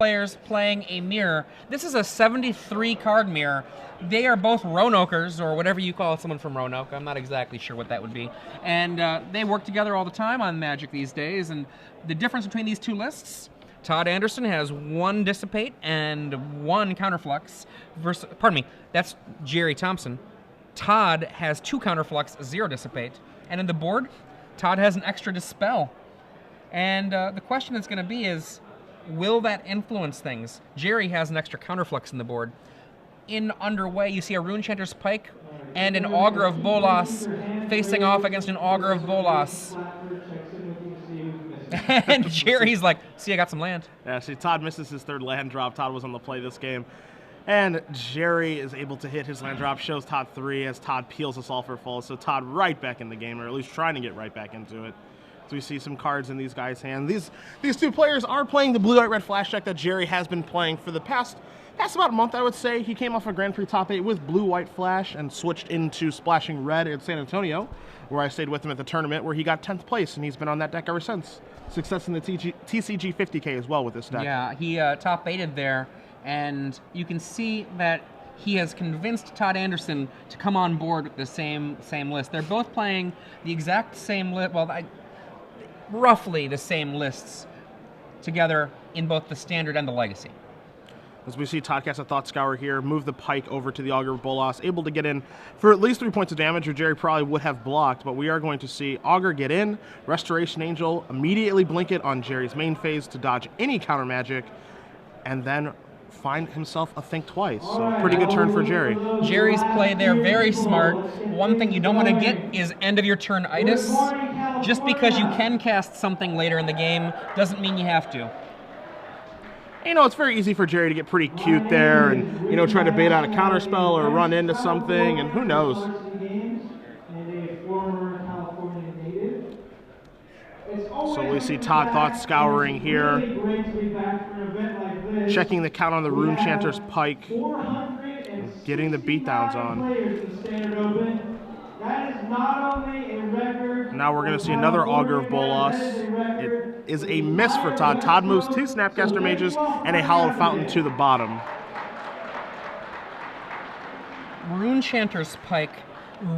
players playing a mirror. This is a 73 card mirror. They are both Roanokeers, or whatever you call someone from Roanoke. I'm not exactly sure what that would be. And they work together all the time on Magic these days. And the difference between these two lists, Todd Anderson has 1 Dissipate and 1 Counterflux. Pardon me, that's Gerry Thompson. Todd has 2 Counterflux, 0 Dissipate. And in the board, Todd has an extra Dispel. And the question that's going to be is, will that influence things? Gerry has an extra Counterflux in the board. In underway, you see a Runechanter's Pike and an Augur of Bolas facing off against an Augur of Bolas. And Gerry's like, see, I got some land. Yeah, see, Todd misses his 3rd land drop. Todd was on the play this game. And Gerry is able to hit his land drop, shows Todd 3 as Todd peels a Sulfur Falls. So Todd right back in the game, or at least trying to get right back into it. So we see some cards in these guys' hands. These two players are playing the blue-white-red flash deck that Gerry has been playing for the past about a month, I would say. He came off a Grand Prix top 8 with blue-white flash and switched into splashing red in San Antonio, where I stayed with him at the tournament, where he got 10th place, and he's been on that deck ever since. Success in the TCG 50K as well with this deck. Yeah, he top 8'd there, and you can see that he has convinced Todd Anderson to come on board with the same list. They're both playing the exact same list, well, roughly the same lists together in both the Standard and the Legacy. As we see Todd cast a Thought Scour here, move the Pike over to the Augur of Bolas, able to get in for at least 3 points of damage, or Gerry probably would have blocked, but we are going to see Augur get in, Restoration Angel, immediately blink it on Gerry's main phase to dodge any counter magic, and then find himself a Think Twice. So pretty good turn for Gerry. Gerry's play there, very smart. One thing you don't want to get is end of your turn itis. Just because you can cast something later in the game doesn't mean you have to. You know, it's very easy for Gerry to get pretty cute there and, you know, try to bait out a counterspell or run into something, and who knows. So we see Todd Thought Scouring here, checking the count on the Runechanter's Pike, and getting the beatdowns on. Now we're going to see another Augur of Bolas. It is a miss for Todd. Todd moves 2 Snapcaster Mages and a Hallowed Fountain to the bottom. Runechanter's Pike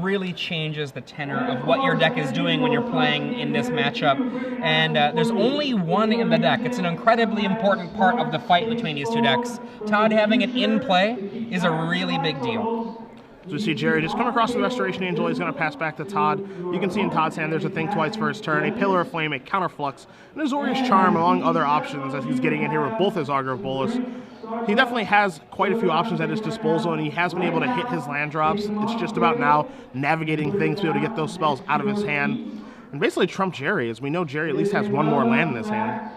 really changes the tenor of what your deck is doing when you're playing in this matchup. And there's only 1 in the deck. It's an incredibly important part of the fight between these two decks. Todd having it in play is a really big deal. So we see Gerry just come across the Restoration Angel. He's going to pass back to Todd. You can see in Todd's hand there's a Think Twice for his turn, a Pillar of Flame, a Counterflux, and a Azorius Charm, among other options, as he's getting in here with both his Augur of Bolas. He definitely has quite a few options at his disposal, and he has been able to hit his land drops. It's just about now navigating things to be able to get those spells out of his hand and basically trump Gerry, as we know Gerry at least has 1 more land in his hand.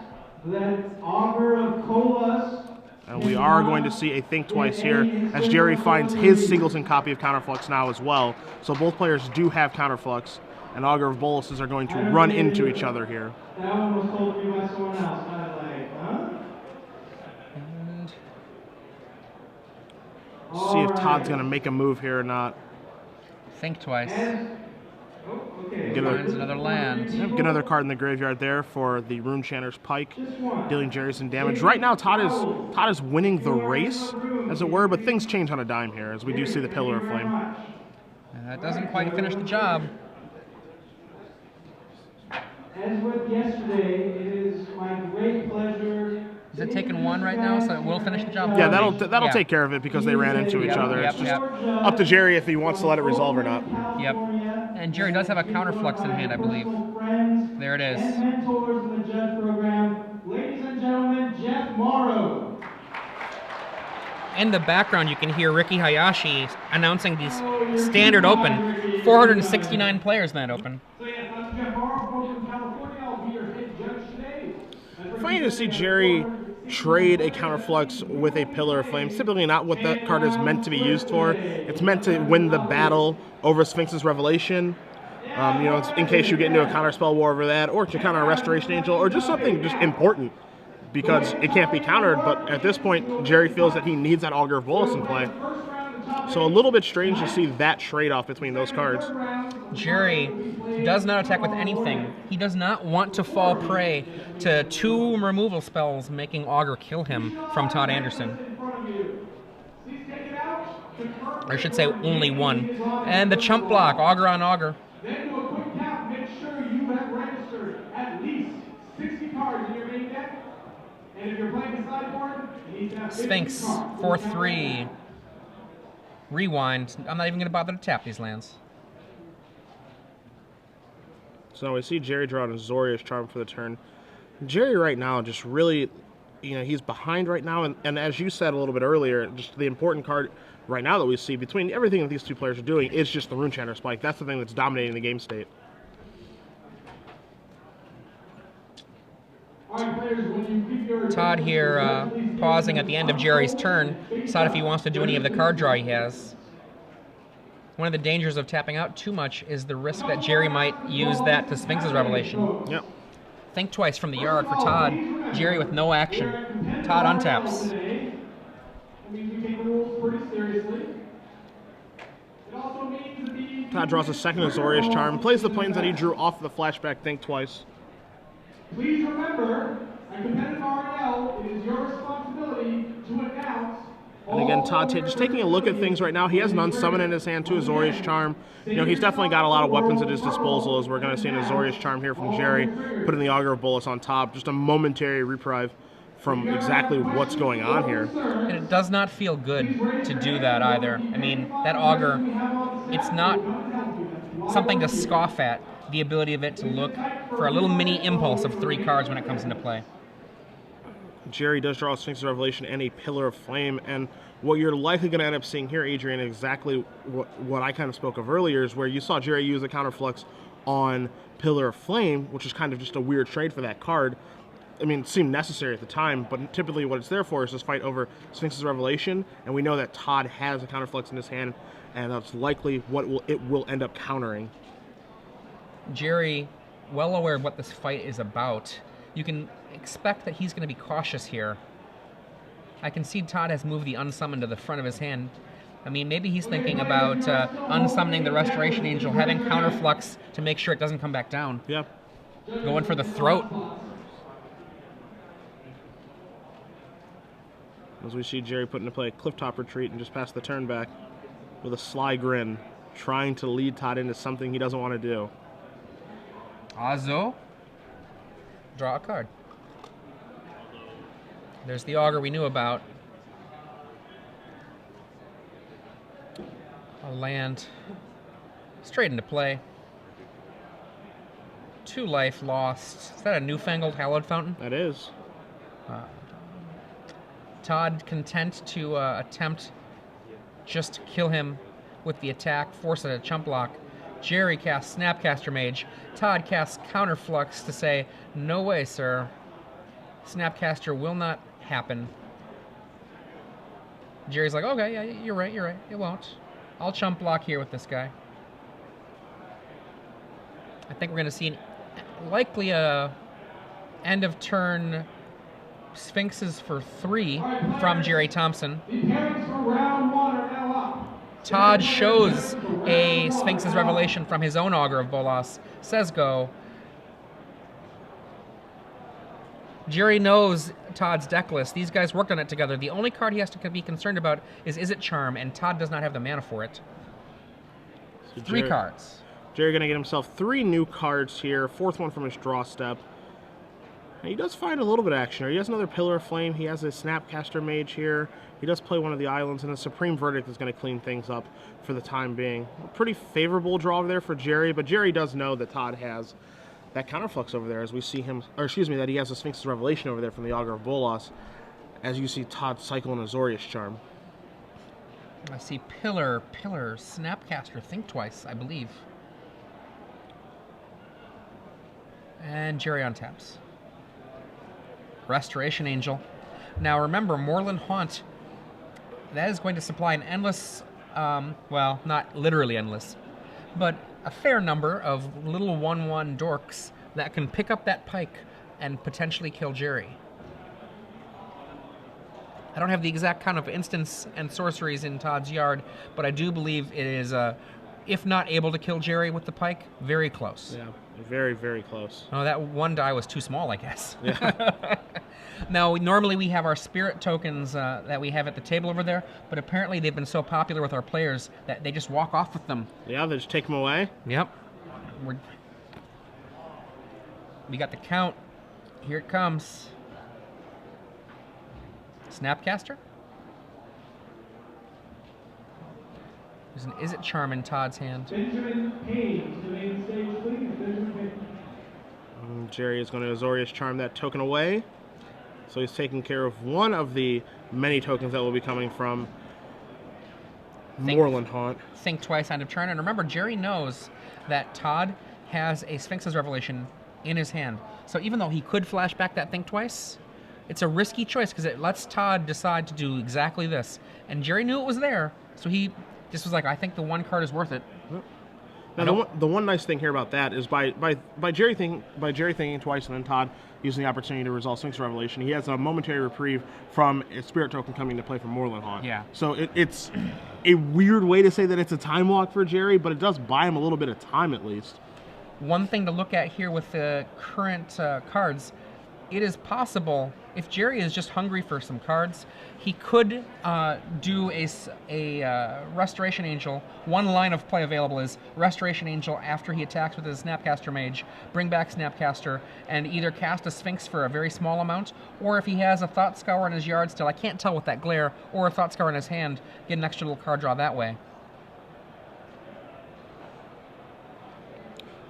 And we are going to see a Think Twice here, as Gerry finds his Singleton copy of Counterflux now as well. So both players do have Counterflux, and Augur of Bolas are going to run into each other here. That one was told to me by someone else. I was like, huh? And see if Todd's going to make a move here or not. Think Twice. Get another land. Get another card in the graveyard there for the Runechanter's Pike, dealing Gerry some damage. Right now, Todd is winning the race, as it were, but things change on a dime here, as we do see the Pillar of Flame. That doesn't quite finish the job. As with yesterday, it is my great pleasure. Is it taking 1 right now, so it will finish the job? Yeah, that'll take care of it because they ran into each other. It's just up to Gerry if he wants to let it resolve or not. Yep. And Gerry does have a Counterflux in hand, I believe. There it is. Mentors in the Judge Program, ladies and gentlemen, Jeff Morrow. In the background, you can hear Ricky Hayashi announcing the Standard Open. 469 players in that Open. So yeah, I'm Jeff Morrow from California. I'll be your head judge today. Funny to see Gerry trade a Counterflux with a Pillar of Flame. Typically not what that card is meant to be used for. It's meant to win the battle over Sphinx's Revelation. You know, in case you get into a counterspell war over that, or to counter a Restoration Angel, or just something just important, because it can't be countered. But at this point, Gerry feels that he needs that Augur of Bolas in play. So a little bit strange to see that trade-off between those cards. Gerry does not attack with anything. He does not want to fall prey to 2 removal spells making Augur kill him from Todd Anderson. Or I should say only 1. And the chump block, Augur on Augur. Then do a quick count. Make sure you have registered at least 60 cards in your main deck. And if you're playing a sideboard, you need to have 50 Sphinx, cards. 4/3. Rewind. I'm not even going to bother to tap these lands. So we see Gerry draw an Azorius Charm for the turn. Gerry right now just really, he's behind right now. And as you said a little bit earlier, just the important card right now that we see between everything that these two players are doing is just the Runechanter Spike. That's the thing that's dominating the game state. Todd here pausing at the end of Gerry's turn. Decide if he wants to do any of the card draw he has. One of the dangers of tapping out too much is the risk that Gerry might use that to Sphinx's Revelation. Yep. Think twice from the yard for Todd. Gerry with no action. Todd untaps. Todd draws a second Azorius Charm, plays the planes that he drew off the flashback Think Twice. Please remember, at competitive RL, it is your responsibility to announce. And again, Todd just taking a look at things right now. He has an Unsummon in his hand, 2 Azorius Charm. He's definitely got a lot of weapons at his disposal, as we're going to see an Azorius Charm here from Gerry, putting the Augur of Bolas on top. Just a momentary reprieve from exactly what's going on here. And it does not feel good to do that either. I mean, that Augur, it's not something to scoff at, the ability of it to look for a little mini impulse of 3 cards when it comes into play. Gerry does draw a Sphinx's Revelation and a Pillar of Flame, and what you're likely going to end up seeing here, Adrian, is exactly what I kind of spoke of earlier, is where you saw Gerry use a counterflux on Pillar of Flame, which is kind of just a weird trade for that card. I mean, it seemed necessary at the time, but typically what it's there for is this fight over Sphinx's Revelation, and we know that Todd has a counterflux in his hand, and that's likely what it will end up countering. Gerry, well aware of what this fight is about, you can expect that he's going to be cautious here. I can see Todd has moved the Unsummon to the front of his hand. I mean, maybe he's thinking about unsummoning the Restoration Angel, having counterflux to make sure it doesn't come back down. Yeah. Going for the throat. As we see Gerry put into play a Clifftop Retreat and just pass the turn back with a sly grin, trying to lead Todd into something he doesn't want to do. Azo. Draw a card. There's the Augur we knew about. A land. Straight into play. 2 life lost. Is that a newfangled Hallowed Fountain? That is. Todd content to attempt just to kill him with the attack, force a chump block. Gerry casts Snapcaster Mage. Todd casts Counterflux to say, no way, sir. Snapcaster will not happen. Gerry's like, okay, yeah, you're right, it won't. I'll chump block here with this guy. I think we're going to see likely a end of turn Sphinxes for 3 from Gerry Thompson. Todd shows a Sphinx's Revelation from his own Augur of Bolas. Says go. Gerry knows Todd's deck list. These guys worked on it together. The only card he has to be concerned about is it Charm, and Todd does not have the mana for it. So 3 cards. Gerry going to get himself 3 new cards here. 4th one from his draw step. And he does find a little bit of action here. He has another Pillar of Flame. He has a Snapcaster Mage here. He does play one of the islands, and a Supreme Verdict is going to clean things up for the time being. A pretty favorable draw there for Gerry, but Gerry does know that Todd has that counterflux over there as we see him, or excuse me, that he has a Sphinx's Revelation over there from the Augur of Bolas, as you see Todd cycle an Azorius Charm. I see Pillar, Snapcaster, Think Twice, I believe. And Gerry untaps. Restoration Angel. Now remember, Moorland Haunt, that is going to supply an endless, well, not literally endless, but a fair number of little 1/1 dorks that can pick up that pike and potentially kill Gerry. I don't have the exact count of instants and sorceries in Todd's yard, but I do believe it is if not able to kill Gerry with the pike, very close. Yeah, very, very close. Oh, that one die was too small, I guess. Yeah. Now, normally we have our spirit tokens that we have at the table over there, but apparently they've been so popular with our players that they just walk off with them. Yeah, they just take them away. Yep. We got the count. Here it comes. Snapcaster? There's an Is It Charm in Todd's hand. Benjamin Payne to the main stage, please. Benjamin Payne. Gerry is going to Azorius Charm that token away. So he's taking care of one of the many tokens that will be coming from Moorland Haunt. Think twice, end of turn. And remember, Gerry knows that Todd has a Sphinx's Revelation in his hand. So even though he could flash back that Think Twice, it's a risky choice because it lets Todd decide to do exactly this. And Gerry knew it was there, so he just was like, I think the one card is worth it. Now, the one nice thing here about that is by Gerry thinking twice and then Todd using the opportunity to resolve Sphinx Revelation, he has a momentary reprieve from a Spirit token coming to play from Moorland Haunt. Yeah. So it's a weird way to say that it's a time walk for Gerry, but it does buy him a little bit of time at least. One thing to look at here with the current cards, it is possible, if Gerry is just hungry for some cards, he could do a Restoration Angel. One line of play available is Restoration Angel after he attacks with his Snapcaster Mage, bring back Snapcaster, and either cast a Sphinx for a very small amount, or if he has a Thought Scour in his yard still, I can't tell with that glare, or a Thought Scour in his hand, get an extra little card draw that way.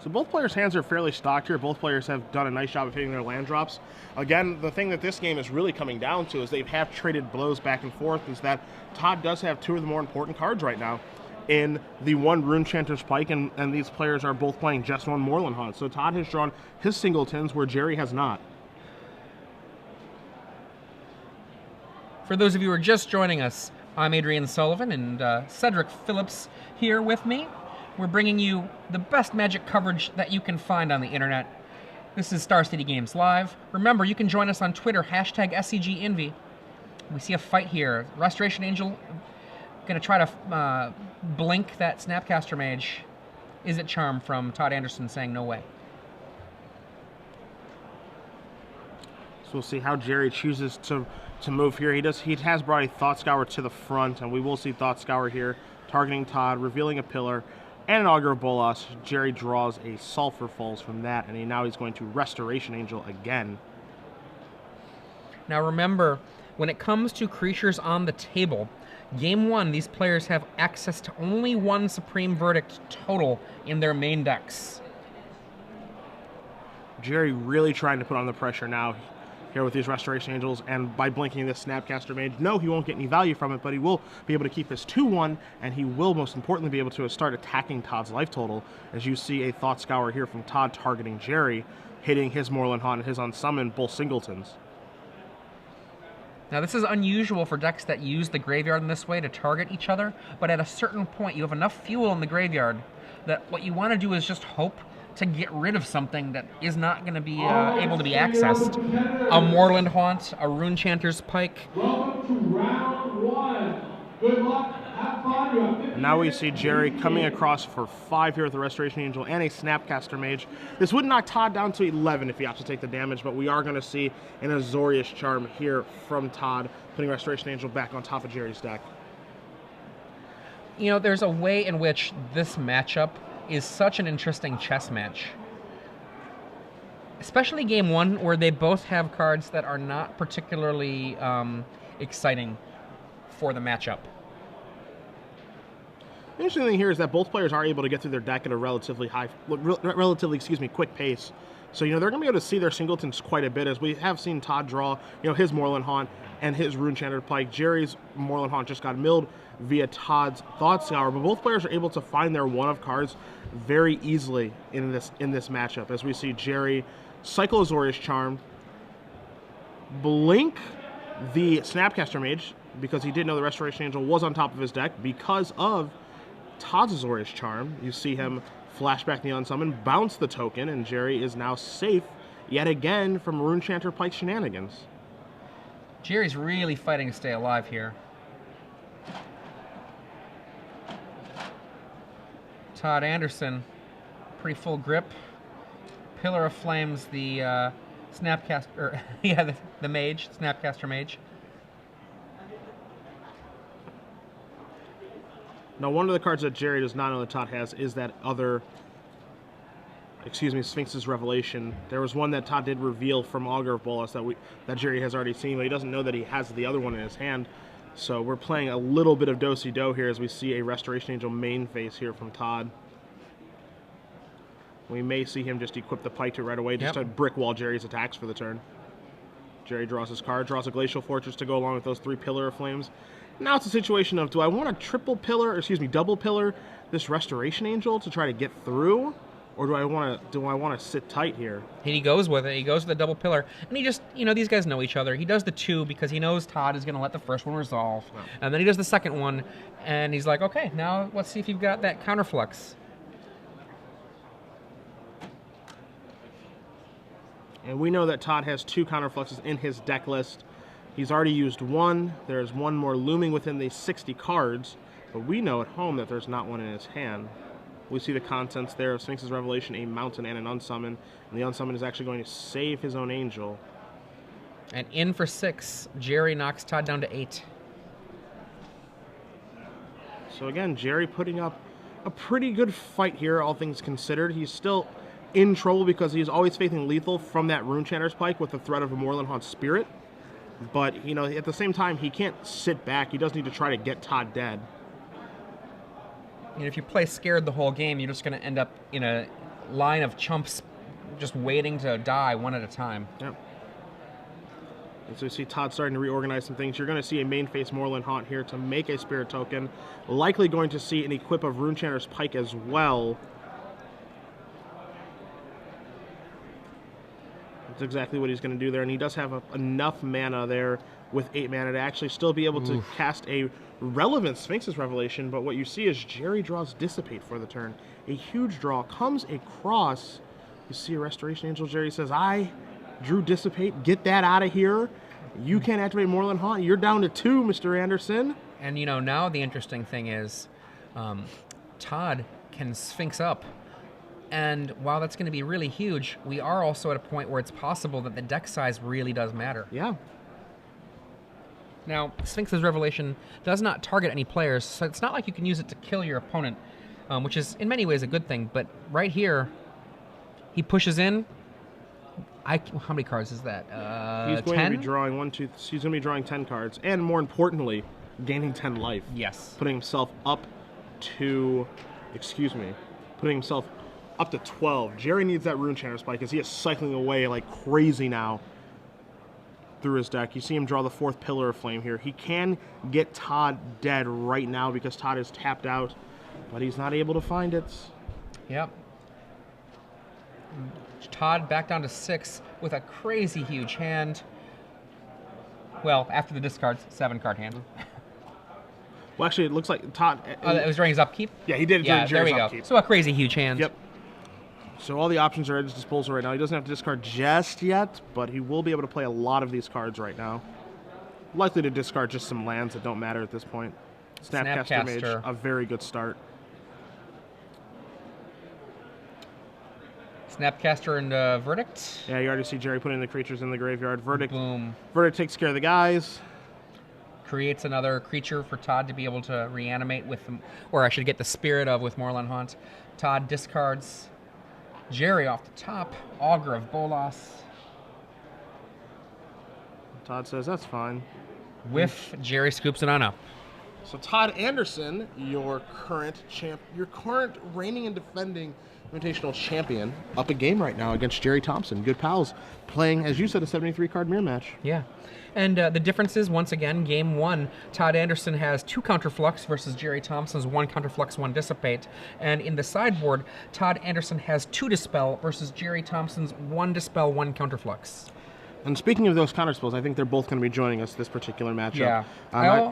So both players' hands are fairly stocked here. Both players have done a nice job of hitting their land drops. Again, the thing that this game is really coming down to is they have traded blows back and forth, is that Todd does have two of the more important cards right now in the one Runechanter's Pike, and these players are both playing just one Moorland Haunt. So Todd has drawn his singletons where Gerry has not. For those of you who are just joining us, I'm Adrian Sullivan, and Cedric Phillips here with me. We're bringing you the best Magic coverage that you can find on the internet. This is Star City Games Live. Remember, you can join us on Twitter, hashtag SCGINVI. We see a fight here. Restoration Angel going to try to blink that Snapcaster Mage. Is It Charm from Todd Anderson saying no way. So we'll see how Gerry chooses to move here. He has brought a Thought Scour to the front, and we will see Thought Scour here, targeting Todd, revealing a pillar, and an Augur of Bolas. Gerry draws a Sulphur Falls from that, and now he's going to Restoration Angel again. Now remember, when it comes to creatures on the table, Game 1, these players have access to only one Supreme Verdict total in their main decks. Gerry really trying to put on the pressure now here with these Restoration Angels, and by blinking this Snapcaster Mage, no, he won't get any value from it, but he will be able to keep his 2-1, and he will most importantly be able to start attacking Todd's life total, as you see a Thought Scour here from Todd targeting Gerry, hitting his Moorland Haunt and his Unsummoned, both singletons. Now this is unusual for decks that use the graveyard in this way to target each other, but at a certain point you have enough fuel in the graveyard that what you want to do is just hope to get rid of something that is not going to be able to be accessed. A Moorland Haunt, a Runechanter's Pike. Welcome to round 1. Good luck. Have fun. You have 50 And now we see Gerry coming across for 5 here with the Restoration Angel and a Snapcaster Mage. This would knock Todd down to 11 if he opts to take the damage, but we are going to see an Azorius Charm here from Todd, putting Restoration Angel back on top of Gerry's deck. You know, there's a way in which this matchup is such an interesting chess match. Especially Game 1, where they both have cards that are not particularly exciting for the matchup. The interesting thing here is that both players are able to get through their deck at a relatively quick pace. So, they're going to be able to see their singletons quite a bit, as we have seen Todd draw, his Moorland Haunt and his Runechanter's Pike. Gerry's Moorland Haunt just got milled via Todd's Thought Scour, but both players are able to find their one of cards very easily in this matchup, as we see Gerry cycle Azorius Charm, blink the Snapcaster Mage, because he did know the Restoration Angel was on top of his deck because of Todd's Azorius Charm. You see him flashback the Unsummoned, bounce the token, and Gerry is now safe yet again from Runechanter Pike shenanigans. Gerry's really fighting to stay alive here. Todd Anderson, pretty full grip. Pillar of Flames, the Snapcaster, yeah, the mage, Snapcaster mage. Now, one of the cards that Gerry does not know that Todd has is that other, Sphinx's Revelation. There was one that Todd did reveal from Augur of Bolas that Gerry has already seen, but he doesn't know that he has the other one in his hand. So we're playing a little bit of do-si-do here as we see a Restoration Angel main face here from Todd. We may see him just equip the pike to it right away, just to brick wall Gerry's attacks for the turn. Gerry draws his card, draws a Glacial Fortress to go along with those 3 Pillar of Flames. Now it's a situation of, do I want to double pillar this Restoration Angel to try to get through, or do I want to sit tight here? And he goes with it. He goes with the double pillar, and he just, these guys know each other. He does the 2 because he knows Todd is going to let the first one resolve, and then he does the second one, and he's like, okay, now let's see if you've got that counterflux. And we know that Todd has 2 counterfluxes in his deck list. He's already used 1. There's 1 more looming within the 60 cards, but we know at home that there's not one in his hand. We see the contents there of Sphinx's Revelation, a mountain, and an unsummon. And the unsummon is actually going to save his own angel. And in for 6, Gerry knocks Todd down to 8. So again, Gerry putting up a pretty good fight here, all things considered. He's still in trouble because he's always facing lethal from that Runechanter's Pike with the threat of a Moorland Haunt Spirit. But, at the same time, he can't sit back. He does need to try to get Todd dead. If you play scared the whole game, you're just going to end up in a line of chumps just waiting to die one at a time. Yep. And so you see Todd starting to reorganize some things. You're going to see a main face Moorland Haunt here to make a Spirit token. Likely going to see an equip of Runechanter's Pike as well. That's exactly what he's going to do there. And he does have enough mana there with 8 mana to actually still be able to cast a relevant Sphinx's Revelation. But what you see is Gerry draws Dissipate for the turn. A huge draw comes across. You see a Restoration Angel. Gerry says, I drew Dissipate. Get that out of here. You can't activate Moorland Haunt. You're down to 2, Mr. Anderson. And, now the interesting thing is Todd can Sphinx up. And while that's going to be really huge, we are also at a point where it's possible that the deck size really does matter. Yeah. Now, Sphinx's Revelation does not target any players, so it's not like you can use it to kill your opponent, which is in many ways a good thing. But right here, he pushes in. How many cards is that? He's going 10? to be drawing he's going to be drawing 10 cards, and more importantly, gaining 10 life. Yes. Putting himself up to, up to 12. Gerry needs that Runechanter's Pike because he is cycling away like crazy now through his deck. You see him draw the 4th Pillar of Flame here. He can get Todd dead right now because Todd is tapped out, but he's not able to find it. Yep. Todd back down to 6 with a crazy huge hand. Well, after the discards, 7-card hand. Well, actually, it looks like Todd... it was during his upkeep? Yeah, he did it during Gerry's upkeep. So a crazy huge hand. Yep. So all the options are at his disposal right now. He doesn't have to discard just yet, but he will be able to play a lot of these cards right now. Likely to discard just some lands that don't matter at this point. Snapcaster Mage, a very good start. Snapcaster and Verdict. Yeah, you already see Gerry putting the creatures in the graveyard. Verdict. Boom. Verdict takes care of the guys. Creates another creature for Todd to be able to reanimate with, or I should get the spirit of with Moorland Haunt. Todd discards Gerry off the top. Augur of Bolas. Todd says that's fine. Whiff. Gerry scoops it on up. So Todd Anderson, your current reigning and defending Invitational champion, up a game right now against Gerry Thompson. Good pals, playing, as you said, a 73-card mirror match. Yeah. And the difference is, once again, game 1, Todd Anderson has 2 Counterflux versus Gerry Thompson's 1 Counterflux, 1 Dissipate. And in the sideboard, Todd Anderson has 2 Dispel versus Gerry Thompson's 1 Dispel, 1 Counterflux. And speaking of those counterspells, I think they're both going to be joining us this particular matchup.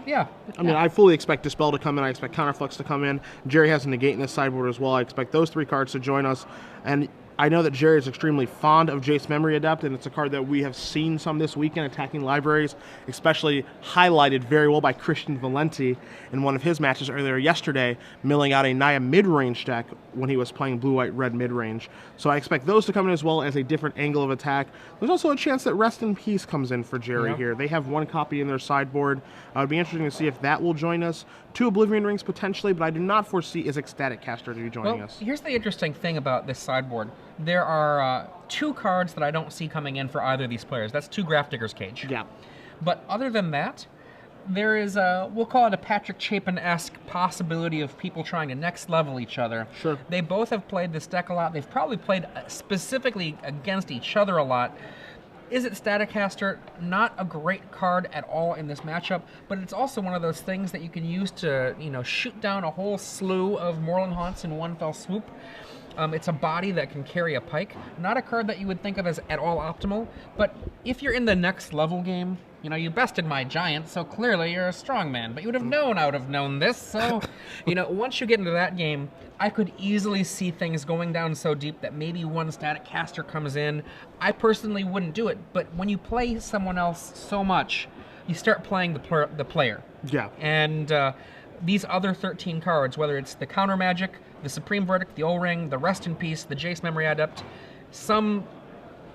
Yeah. I fully expect Dispel to come in. I expect Counterflux to come in. Gerry has a Negate in his sideboard as well. I expect those 3 cards to join us. And I know that Gerry is extremely fond of Jace Memory Adept, and it's a card that we have seen some this weekend attacking libraries, especially highlighted very well by Christian Valenti in one of his matches earlier yesterday, milling out a Naya mid-range deck when he was playing blue-white-red mid-range. So I expect those to come in as well as a different angle of attack. There's also a chance that Rest in Peace comes in for Gerry here. They have 1 copy in their sideboard. It would be interesting to see if that will join us. 2 Oblivion Rings potentially, but I do not foresee his Ecstatic Caster to be joining us. Here's the interesting thing about this sideboard. There are 2 cards that I don't see coming in for either of these players. That's 2 Grafdigger's Cage. Yeah. But other than that, there is a, we'll call it a Patrick Chapin-esque possibility of people trying to next level each other. Sure. They both have played this deck a lot. They've probably played specifically against each other a lot. Is it Static Caster? Not a great card at all in this matchup, but it's also one of those things that you can use to, shoot down a whole slew of Moorland Haunts in one fell swoop. It's a body that can carry a pike. Not a card that you would think of as at all optimal, but if you're in the next level game, you bested my giant, so clearly you're a strong man, but you would have known I would have known this, so, once you get into that game, I could easily see things going down so deep that maybe one Static Caster comes in. I personally wouldn't do it, but when you play someone else so much, you start playing the player. Yeah. And these other 13 cards, whether it's the Counter Magic, the Supreme Verdict, the O-Ring, the Rest in Peace, the Jace Memory Adept, some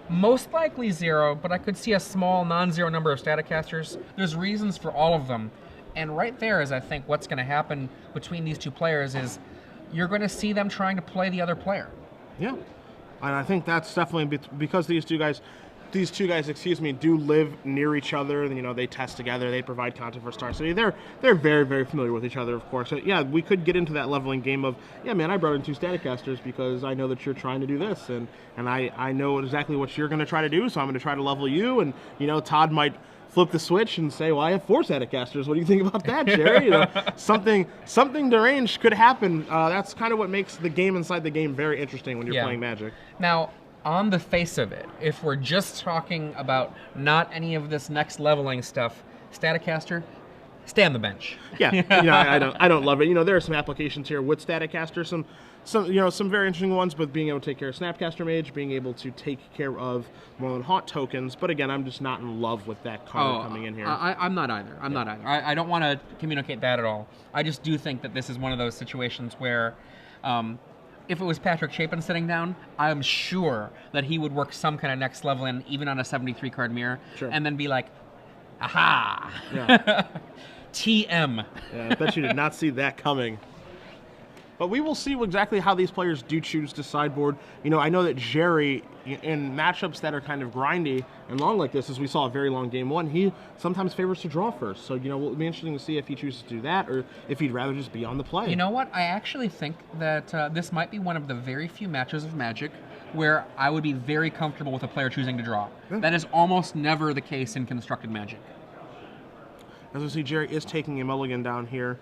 most likely 0, but I could see a small non-zero number of Static Casters. There's reasons for all of them. And right there is, I think, what's going to happen between these 2 players is you're going to see them trying to play the other player. Yeah. And I think that's definitely because these two guys, do live near each other. They test together. They provide content for Star City. They're very, very familiar with each other, of course. So, yeah, we could get into that leveling game of, yeah, man, I brought in 2 Static Casters because I know that you're trying to do this, and I know exactly what you're going to try to do, so I'm going to try to level you. And Todd might flip the switch and say, well, I have 4 Static Casters. What do you think about that, Gerry? Something deranged could happen. That's kind of what makes the game inside the game very interesting when you're playing Magic. Now, on the face of it, if we're just talking about not any of this next leveling stuff, Static Caster, stay on the bench. Yeah, I don't love it. There are some applications here with Static Caster, some very interesting ones, but being able to take care of Snapcaster Mage, being able to take care of Moorland Haunt tokens. But again, I'm just not in love with that card coming in here. I'm not either. I'm not either. I don't want to communicate that at all. I just do think that this is one of those situations where if it was Patrick Chapin sitting down, I'm sure that he would work some kind of next level in, even on a 73-card mirror, and then be like, aha! Yeah. TM. Yeah, I bet you did not see that coming. But we will see exactly how these players do choose to sideboard. I know that Gerry, in matchups that are kind of grindy and long like this, as we saw a very long game 1, he sometimes favors to draw first. So, it'll be interesting to see if he chooses to do that or if he'd rather just be on the play. You know what? I actually think that this might be one of the very few matches of Magic where I would be very comfortable with a player choosing to draw. Yeah. That is almost never the case in constructed Magic. As we see, Gerry is taking a mulligan down here.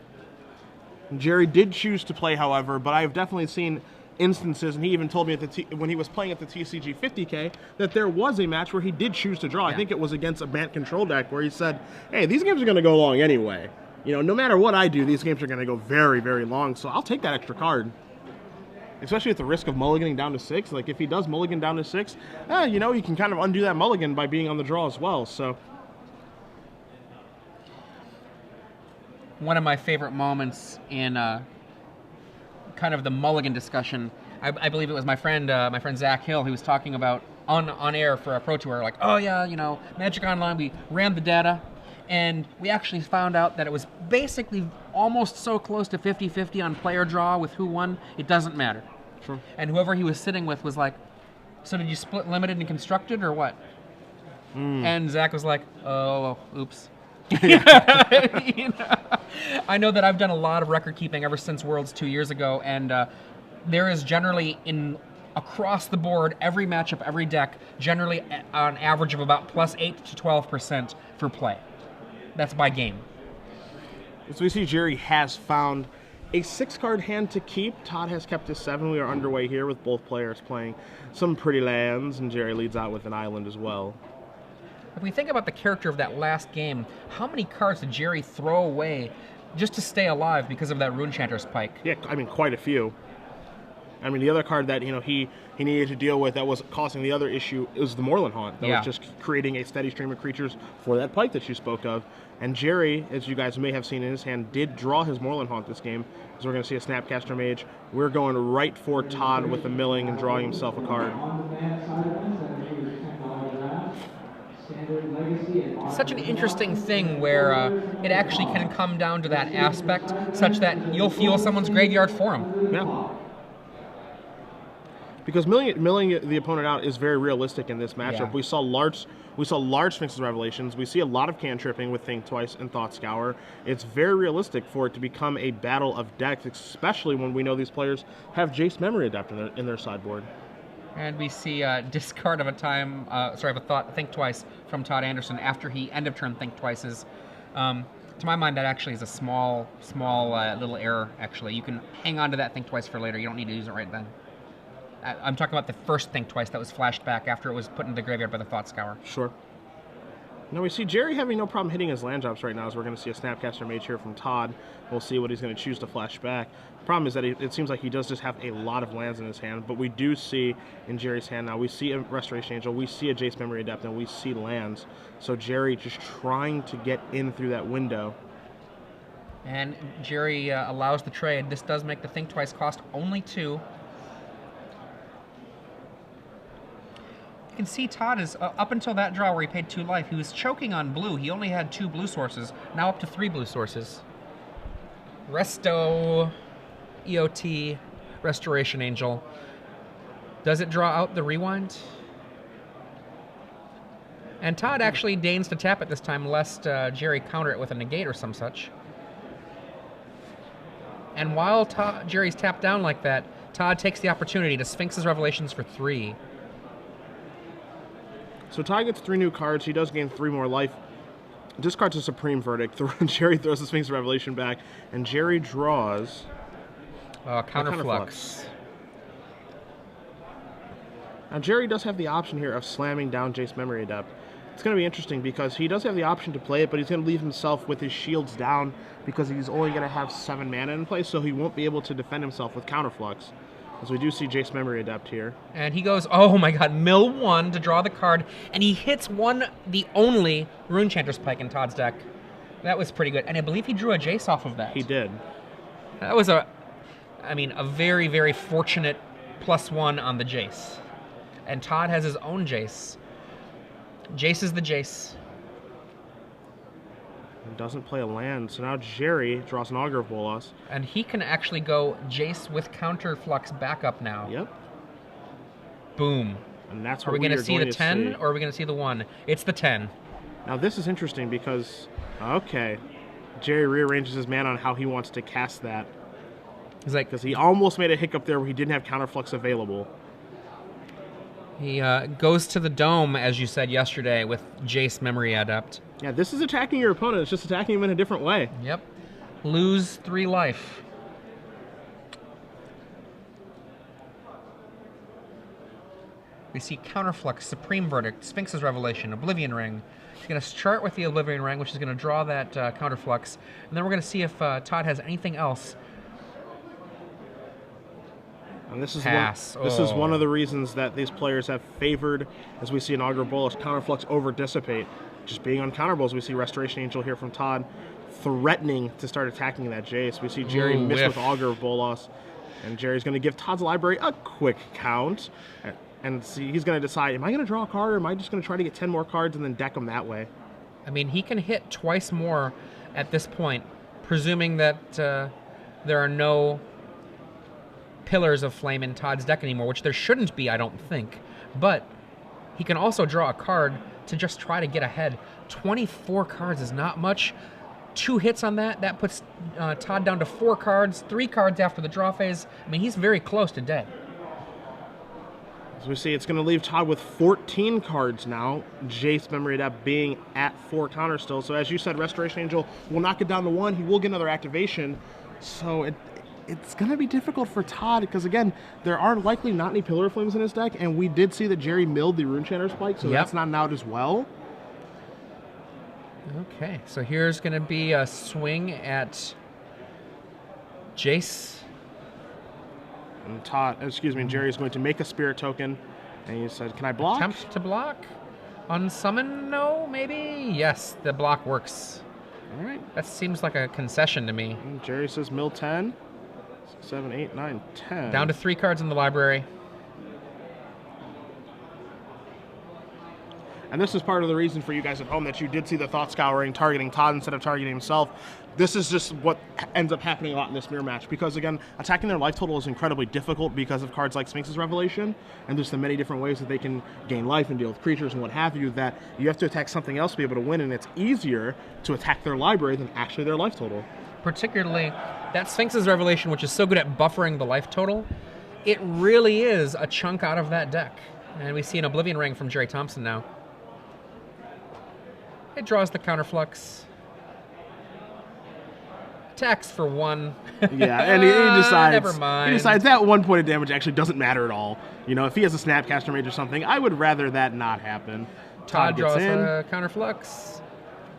Gerry did choose to play, however, but I've definitely seen instances, and he even told me when he was playing at the TCG 50K that there was a match where he did choose to draw. Yeah. I think it was against a Bant control deck where he said, hey, these games are going to go long anyway. No matter what I do, these games are going to go very, very long, so I'll take that extra card. Especially at the risk of mulliganing down to 6. Like, if he does mulligan down to 6, you can kind of undo that mulligan by being on the draw as well, so... One of my favorite moments in kind of the mulligan discussion, I believe it was my friend Zach Hill, who was talking about on air for a Pro Tour, like, oh yeah, Magic Online, we ran the data, and we actually found out that it was basically almost so close to 50-50 on player draw with who won, it doesn't matter. Sure. And whoever he was sitting with was like, so did you split limited and constructed, or what? And Zach was like, oh, oops. I know that I've done a lot of record keeping ever since Worlds 2 years ago, and there is generally across the board, every matchup, every deck, generally on average of about plus 8 to 12% for play. That's by game. As we see, Gerry has found a 6-card hand to keep. Todd has kept his 7. We are underway here with both players playing some pretty lands, and Gerry leads out with an island as well. If we think about the character of that last game, how many cards did Gerry throw away just to stay alive because of that Runechanter's Pike? Yeah, I mean, quite a few. I mean, the other card that he needed to deal with that was causing the other issue was the Moorland Haunt. That was just creating a steady stream of creatures for that pike that you spoke of. And Gerry, as you guys may have seen in his hand, did draw his Moorland Haunt this game. So we're going to see a Snapcaster Mage. We're going right for Todd with the milling and drawing himself a card. Such an interesting thing where it actually can come down to that aspect, such that you'll fuel someone's graveyard for them. Yeah. Because milling the opponent out is very realistic in this matchup. Yeah. We saw large Sphinx's Revelations. We see a lot of cantripping with Think Twice and Thought Scour. It's very realistic for it to become a battle of decks, especially when we know these players have Jace Memory Adept in their sideboard. And we see discard of a thought, Think Twice from Todd Anderson after he end of turn Think Twices. To my mind, that actually is a small little error. Actually, you can hang on to that Think Twice for later. You don't need to use it right then. I'm talking about the first Think Twice that was flashed back after it was put into the graveyard by the Thought Scour. Sure. Now we see Gerry having no problem hitting his land drops right now, as we're going to see a Snapcaster Mage here from Todd. We'll see what he's going to choose to flash back. The problem is that it seems like he does just have a lot of lands in his hand, but we do see in Gerry's hand now, we see a Restoration Angel, we see a Jace Memory Adept, and we see lands. So Gerry just trying to get in through that window. And Gerry allows the trade. This does make the Think Twice cost only 2. You can see Todd is, up until that draw where he paid 2 life, he was choking on blue. He only had 2 blue sources, now up to 3 blue sources. Resto, EOT, Restoration Angel. Does it draw out the rewind? And Todd actually deigns to tap it this time, lest Gerry counter it with a negate or some such. And while Gerry's tapped down like that, Todd takes the opportunity to Sphinx's Revelations for 3. So Todd gets 3 new cards. He does gain 3 more life. Discards a Supreme Verdict. Gerry throws the Sphinx Revelation back, and Gerry draws Counterflux. Now Gerry does have the option here of slamming down Jace Memory Adept. It's going to be interesting because he does have the option to play it, but he's going to leave himself with his shields down because he's only going to have 7 mana in play, so he won't be able to defend himself with Counterflux. As we do see Jace Memory Adept here. And he goes, oh my god, mill 1 to draw the card, and he hits the only Runechanter's Pike in Todd's deck. That was pretty good. And I believe he drew a Jace off of that. He did. That was a very, very fortunate +1 on the Jace. And Todd has his own Jace. Jace is the Jace. Doesn't play a land, so now Gerry draws an Augur of Bolas. And he can actually go Jace with Counterflux backup now. Yep. Boom. And that's what are we going to see the 10 or are we going to see the 1? It's the 10. Now this is interesting because, okay, Gerry rearranges his mana on how he wants to cast that. He's like, because he almost made a hiccup there where he didn't have Counterflux available. He goes to the dome, as you said yesterday, with Jace Memory Adept. Yeah, this is attacking your opponent. It's just attacking him in a different way. Yep. Lose 3 life. We see Counterflux, Supreme Verdict, Sphinx's Revelation, Oblivion Ring. He's going to start with the Oblivion Ring, which is going to draw that Counterflux. And then we're going to see if Todd has anything else. And this is Pass. One of the reasons that these players have favored, as we see in Augur Bolas, Counterflux over Dissipate. Just being on counterballs, we see Restoration Angel here from Todd threatening to start attacking that Jace. We see Gerry miss with Augur Bolas, and Gerry's going to give Todd's library a quick count. And see, he's going to decide, am I going to draw a card, or am I just going to try to get 10 more cards and then deck them that way? I mean, he can hit twice more at this point, presuming that there are no Pillars of Flame in Todd's deck anymore, which there shouldn't be, I don't think. But he can also draw a card to just try to get ahead. 24 cards is not much. 2 hits on that. That puts Todd down to 4 cards, 3 cards after the draw phase. I mean, he's very close to dead. As we see, it's going to leave Todd with 14 cards now. Jace Memory Adept being at 4 counters still. So as you said, Restoration Angel will knock it down to 1. He will get another activation. So it's going to be difficult for Todd because, again, there are likely not any Pillar of Flames in his deck, and we did see that Gerry milled the Runechanter's Pike, so that's not out as well. Okay, so here's going to be a swing at Jace. And Jerry's going to make a spirit token, and he said, "Can I block?" Attempt to block. Unsummon? No, maybe. Yes, the block works. All right. That seems like a concession to me. And Jerry says, "Mill 10, 6, 7, 8, 9, 10." Down to 3 cards in the library. And this is part of the reason for you guys at home that you did see the Thought Scouring targeting Todd instead of targeting himself. This is just what ends up happening a lot in this mirror match, because again, attacking their life total is incredibly difficult because of cards like Sphinx's Revelation, and there's the many different ways that they can gain life and deal with creatures and what have you, that you have to attack something else to be able to win, and it's easier to attack their library than actually their life total. Particularly that Sphinx's Revelation, which is so good at buffering the life total, it really is a chunk out of that deck. And we see an Oblivion Ring from Gerry Thompson now. It draws the counterflux. Attacks for 1. Yeah, and he decides. Never mind. He decides that 1 point of damage actually doesn't matter at all. You know, if he has a Snapcaster Mage or something, I would rather that not happen. Todd gets draws in. a counterflux.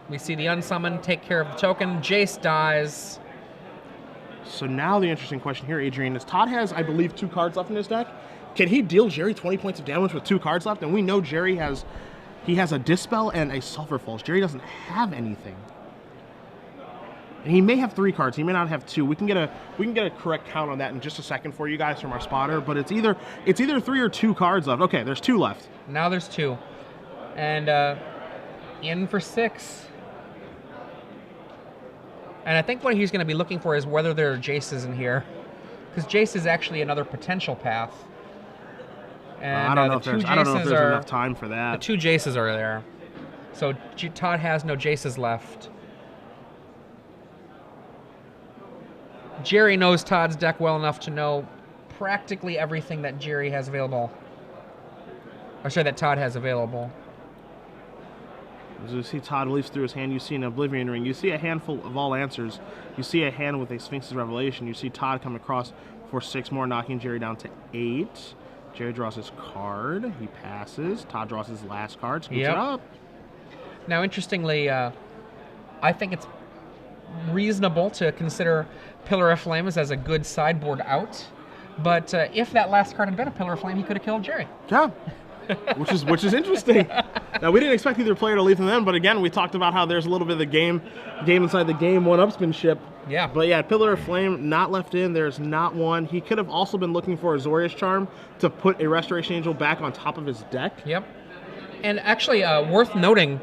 We see the unsummon take care of the token. Jace dies. So now the interesting question here, Adrian, is Todd has, I believe, 2 cards left in his deck. Can he deal Gerry 20 points of damage with 2 cards left? And we know Gerry has a Dispel and a Sulphur Falls. Gerry doesn't have anything. And he may have 3 cards. He may not have 2. We can get a correct count on that in just a second for you guys from our spotter. But it's either 3 or 2 cards left. Okay, there's 2 left. Now there's 2, and in for 6. And I think what he's going to be looking for is whether there are Jaces in here, because Jace is actually another potential path. And I don't know if there's enough time for that. The 2 Jaces are there, so Todd has no Jaces left. Gerry knows Todd's deck well enough to know practically everything that Gerry has available. Or sorry, that Todd has available. As you see Todd leafs through his hand, you see an Oblivion Ring. You see a handful of all answers. You see a hand with a Sphinx's Revelation. You see Todd come across for 6 more, knocking Gerry down to 8. Gerry draws his card. He passes. Todd draws his last card. Scoops it up. Now, interestingly, I think it's reasonable to consider Pillar of Flames as a good sideboard out. But if that last card had been a Pillar of Flame, he could have killed Gerry. Yeah. which is interesting. Now, we didn't expect either player to leave them then, but again, we talked about how there's a little bit of the game inside the game, one-upsmanship. Yeah. But yeah, Pillar of Flame not left in. There's not one. He could have also been looking for a Zorius Charm to put a Restoration Angel back on top of his deck. Yep. And actually, worth noting,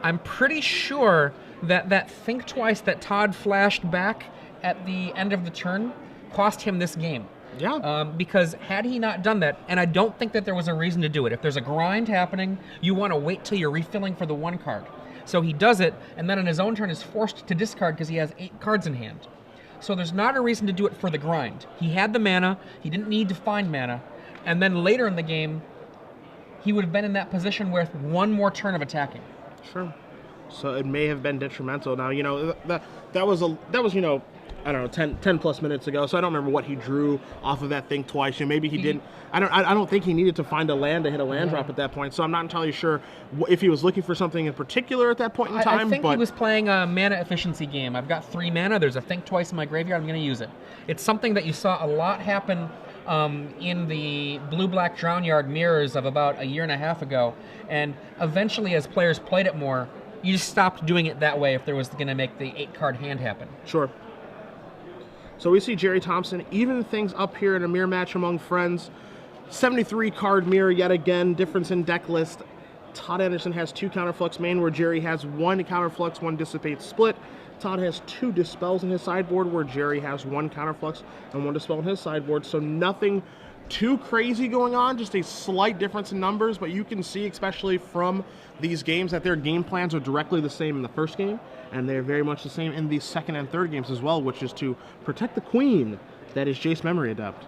I'm pretty sure that Think Twice that Todd flashed back at the end of the turn cost him this game. Yeah. Because had he not done that, and I don't think that there was a reason to do it. If there's a grind happening, you want to wait till you're refilling for the 1 card. So he does it, and then on his own turn is forced to discard because he has 8 cards in hand. So there's not a reason to do it for the grind. He had the mana, he didn't need to find mana, and then later in the game, he would have been in that position with 1 more turn of attacking. Sure. So it may have been detrimental. Now, you know, that was you know, I don't know, 10 plus minutes ago, so I don't remember what he drew off of that Think Twice. And maybe he didn't. I don't think he needed to find a land to hit a land drop at that point, so I'm not entirely sure if he was looking for something in particular at that point in time. I think he was playing a mana efficiency game. I've got 3 mana, there's a Think Twice in my graveyard, I'm going to use it. It's something that you saw a lot happen in the blue-black Drownyard mirrors of about a year and a half ago, and eventually as players played it more, you just stopped doing it that way if there was going to make the 8-card hand happen. Sure. So we see Gerry Thompson even things up here in a mirror match among friends. 73 card mirror yet again, difference in deck list. Todd Anderson has 2 Counterflux main where Gerry has 1 Counterflux, 1 Dissipate split. Todd has 2 Dispels in his sideboard where Gerry has 1 Counterflux and 1 Dispel in his sideboard. So nothing too crazy going on, just a slight difference in numbers, but you can see, especially from these games, that their game plans are directly the same in the first game, and they're very much the same in the second and third games as well, which is to protect the queen, that is Jace Memory Adept.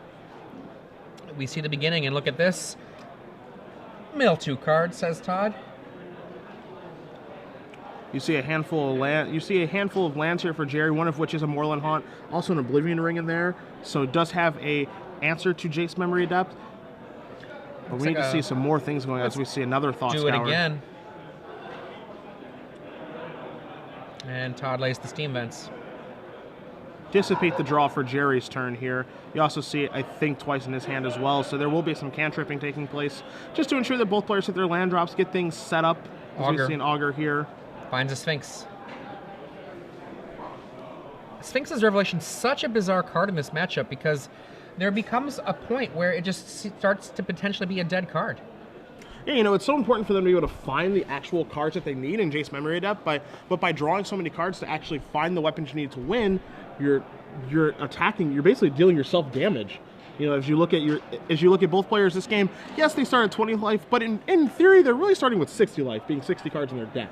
We see the beginning, and look at this. Mill 2 cards, says Todd. You see a handful of land. You see a handful of lands here for Gerry, one of which is a Moorland Haunt, also an Oblivion Ring in there, so it does have a answer to Jace Memory Adept. But we need to see some more things going on as we see another Thought Scour. Do it again. And Todd lays the Steam Vents. dissipate the draw for Gerry's turn here. You also see it, I think, twice in his hand as well, so there will be some cantripping taking place just to ensure that both players hit their land drops, get things set up. As we see an Augur here. Finds a Sphinx. Sphinx's Revelation, such a bizarre card in this matchup because there becomes a point where it just starts to potentially be a dead card. Yeah, you know, it's so important for them to be able to find the actual cards that they need in Jace Memory Adept, but by drawing so many cards to actually find the weapons you need to win, you're attacking, you're basically dealing yourself damage. You know, as you look at both players this game, yes, they start at 20 life, but in theory, they're really starting with 60 life, being 60 cards in their deck.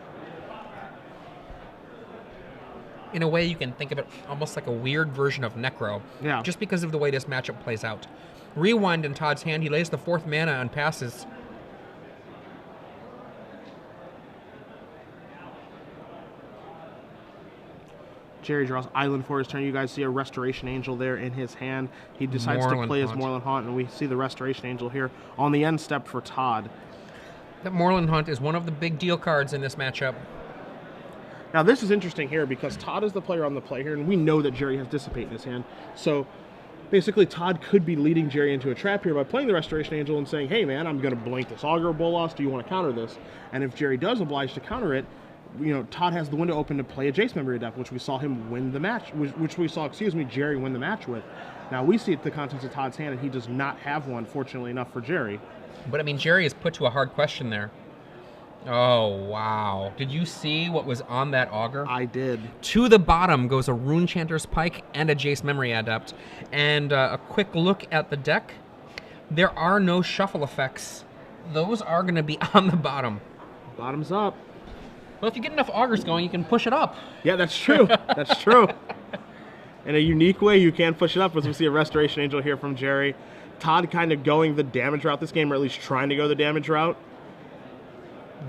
In a way, you can think of it almost like a weird version of Necro. Yeah. Just because of the way this matchup plays out. Rewind in Todd's hand. He lays the 4th mana and passes. Gerry draws Island for his turn. You guys see a Restoration Angel there in his hand. He decides to play his Moorland Haunt, and we see the Restoration Angel here on the end step for Todd. That Moorland Hunt is one of the big deal cards in this matchup. Now, this is interesting here because Todd is the player on the play here, and we know that Gerry has Dissipate in his hand. So, basically, Todd could be leading Gerry into a trap here by playing the Restoration Angel and saying, hey, man, I'm going to blink this Augur Bolas. Do you want to counter this? And if Gerry does oblige to counter it, you know, Todd has the window open to play a Jace Memory Adept, which we saw him win the match, which we saw, Gerry win the match with. Now, we see the contents of Todd's hand, and he does not have one, fortunately enough for Gerry. But, I mean, Gerry is put to a hard question there. Oh, wow. Did you see what was on that Augur? I did. To the bottom goes a Rune Chanter's Pike and a Jace Memory Adept. And a quick look at the deck. There are no shuffle effects. Those are going to be on the bottom. Bottoms up. Well, if you get enough Augurs going, you can push it up. Yeah, that's true. That's true. In a unique way, you can push it up, as we see a Restoration Angel here from Gerry. Todd kind of going the damage route this game, or at least trying to go the damage route.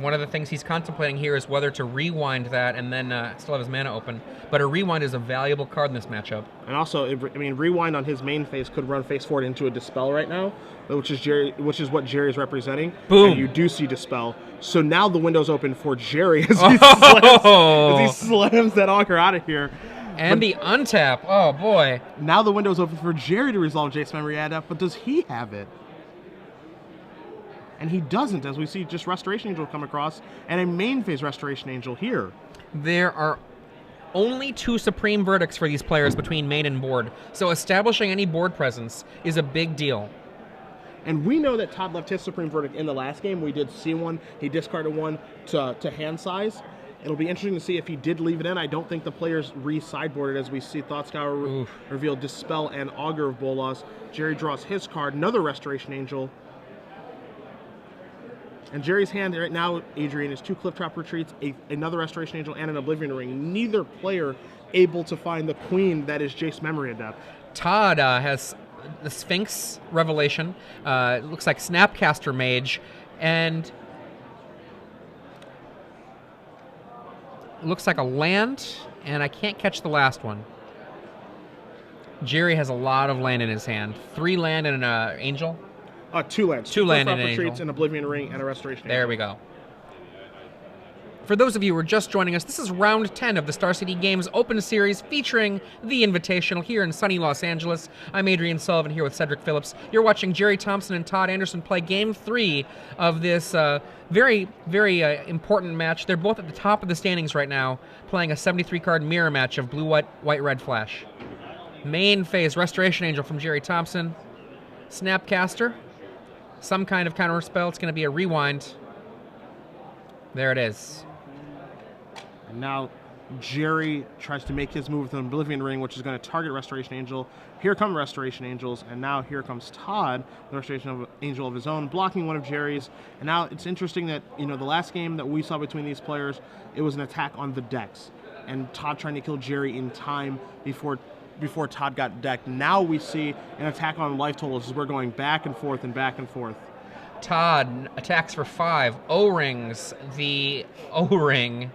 One of the things he's contemplating here is whether to rewind that and then still have his mana open. But a rewind is a valuable card in this matchup. And also, I mean, rewind on his main phase could run face forward into a Dispel right now, which is what Gerry's representing. Boom. And you do see Dispel. So now the window's open for Gerry as he slams that Augur out of here. And the untap. Oh, boy. Now the window's open for Gerry to resolve Jace Memory Adept, but does he have it? And he doesn't, as we see just Restoration Angel come across, and a main phase Restoration Angel here. There are only 2 Supreme Verdicts for these players between main and board, so establishing any board presence is a big deal. And we know that Todd left his Supreme Verdict in the last game. We did see one. He discarded one to hand size. It'll be interesting to see if he did leave it in. I don't think the players re-sideboarded, as we see Thought Scour reveal Dispel and Augur of Bolas. Gerry draws his card, another Restoration Angel. And Gerry's hand right now, Adrian, is 2 Cliff Trap Retreats, another Restoration Angel, and an Oblivion Ring. Neither player able to find the queen that is Jace Memory Adept. Todd has the Sphinx Revelation. It looks like Snapcaster Mage. And it looks like a land, and I can't catch the last one. Gerry has a lot of land in his hand. 3 land and an angel. 2 lands. 2 land and an Retreats, angel. an Oblivion Ring, and a Restoration There Angel. we go. For those of you who are just joining us, this is round 10 of the Star City Games Open Series featuring the Invitational here in sunny Los Angeles. I'm Adrian Sullivan here with Cedric Phillips. You're watching Gerry Thompson and Todd Anderson play Game 3 of this very, very important match. They're both at the top of the standings right now, playing a 73-card mirror match of blue-white, white-red flash. Main phase, Restoration Angel from Gerry Thompson. Snapcaster. Some kind of counter spell. It's going to be a rewind. There it is. And now Gerry tries to make his move with an Oblivion Ring, which is going to target Restoration Angel. Here come Restoration Angels, and now here comes Todd, the Restoration Angel of his own, blocking one of Gerry's. And now it's interesting that, you know, the last game that we saw between these players, it was an attack on the decks. And Todd trying to kill Gerry in time before Todd got decked. Now we see an attack on life totals as we're going back and forth and back and forth. Todd attacks for 5. O-rings the O-ring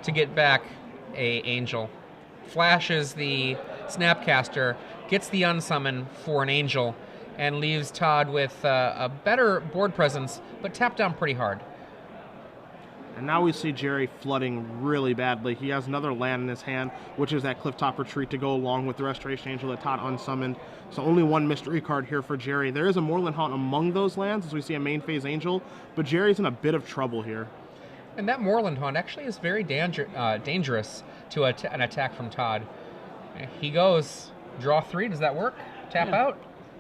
to get back a angel. Flashes the Snapcaster, gets the unsummon for an angel, and leaves Todd with a better board presence, but tapped down pretty hard. And now we see Gerry flooding really badly. He has another land in his hand, which is that Clifftop Retreat to go along with the Restoration Angel that Todd unsummoned. So only one mystery card here for Gerry. There is a Moorland Haunt among those lands, as we see a main phase Angel, but Gerry's in a bit of trouble here. And that Moorland Haunt actually is very dangerous to an attack from Todd. He goes, draw 3, does that work? Tap out?